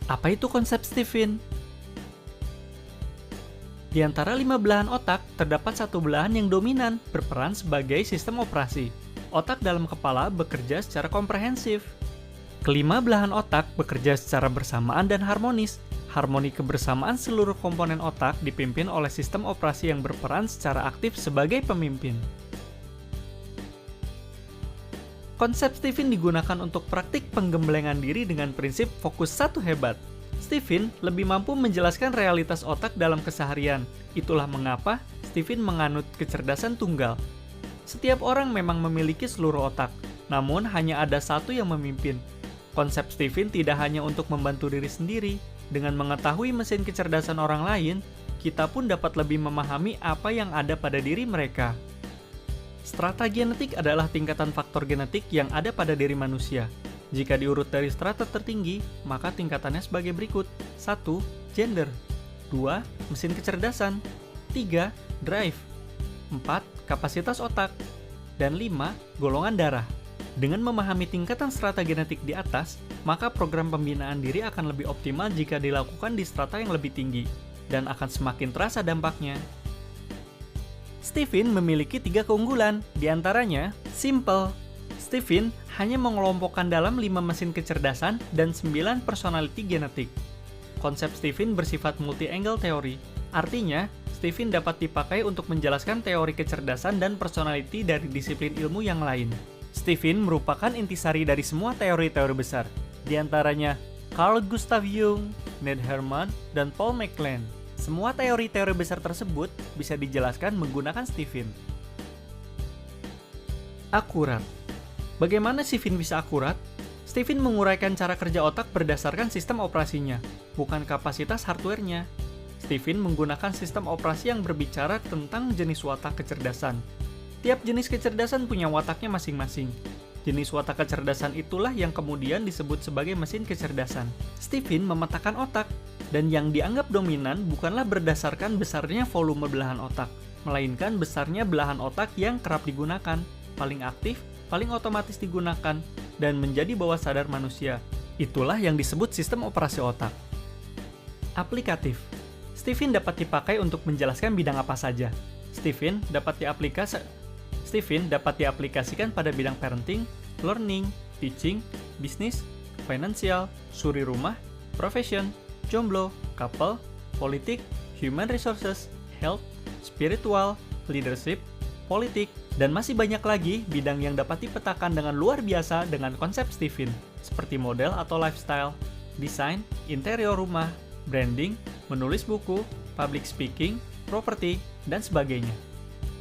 Apa itu konsep Stephen? Di antara 5 belahan otak, terdapat satu belahan yang dominan, berperan sebagai sistem operasi. Otak dalam kepala bekerja secara komprehensif. Kelima belahan otak bekerja secara bersamaan dan harmonis. Harmoni kebersamaan seluruh komponen otak dipimpin oleh sistem operasi yang berperan secara aktif sebagai pemimpin. Konsep Stephen digunakan untuk praktik penggemblengan diri dengan prinsip fokus satu hebat. Stephen lebih mampu menjelaskan realitas otak dalam keseharian. Itulah mengapa Stephen menganut kecerdasan tunggal. Setiap orang memang memiliki seluruh otak, namun hanya ada satu yang memimpin. Konsep Stephen tidak hanya untuk membantu diri sendiri. Dengan mengetahui mesin kecerdasan orang lain, kita pun dapat lebih memahami apa yang ada pada diri mereka. Strata genetik adalah tingkatan faktor genetik yang ada pada diri manusia. Jika diurut dari strata tertinggi, maka tingkatannya sebagai berikut. 1. Gender. 2. Mesin kecerdasan. 3. Drive. 4. Kapasitas otak. Dan 5. Golongan darah. Dengan memahami tingkatan strata genetik di atas, maka program pembinaan diri akan lebih optimal jika dilakukan di strata yang lebih tinggi, dan akan semakin terasa dampaknya. Stephen memiliki 3 keunggulan, diantaranya simple. Stephen hanya mengelompokkan dalam 5 mesin kecerdasan dan 9 personality genetik. Konsep Stephen bersifat multi-angle teori, artinya Stephen dapat dipakai untuk menjelaskan teori kecerdasan dan personality dari disiplin ilmu yang lain. Stephen merupakan intisari dari semua teori-teori besar, diantaranya Carl Gustav Jung, Ned Hermann, dan Paul MacLean. Semua teori-teori besar tersebut bisa dijelaskan menggunakan Stephen. Akurat. Bagaimana Stephen bisa akurat? Stephen menguraikan cara kerja otak berdasarkan sistem operasinya, bukan kapasitas hardware-nya. Stephen menggunakan sistem operasi yang berbicara tentang jenis watak kecerdasan. Tiap jenis kecerdasan punya wataknya masing-masing. Jenis watak kecerdasan itulah yang kemudian disebut sebagai mesin kecerdasan. Stephen memetakan otak, dan yang dianggap dominan bukanlah berdasarkan besarnya volume belahan otak, melainkan besarnya belahan otak yang kerap digunakan, paling aktif, paling otomatis digunakan, dan menjadi bawah sadar manusia. Itulah yang disebut sistem operasi otak. Aplikatif. Stephen dapat dipakai untuk menjelaskan bidang apa saja. Stephen dapat diaplikasikan pada bidang parenting, learning, teaching, bisnis, finansial, suri rumah, profession, jomblo, couple, politik, human resources, health, spiritual, leadership, politik, dan masih banyak lagi bidang yang dapat dipetakan dengan luar biasa dengan konsep Stephen, seperti model atau lifestyle, desain, interior rumah, branding, menulis buku, public speaking, properti, dan sebagainya.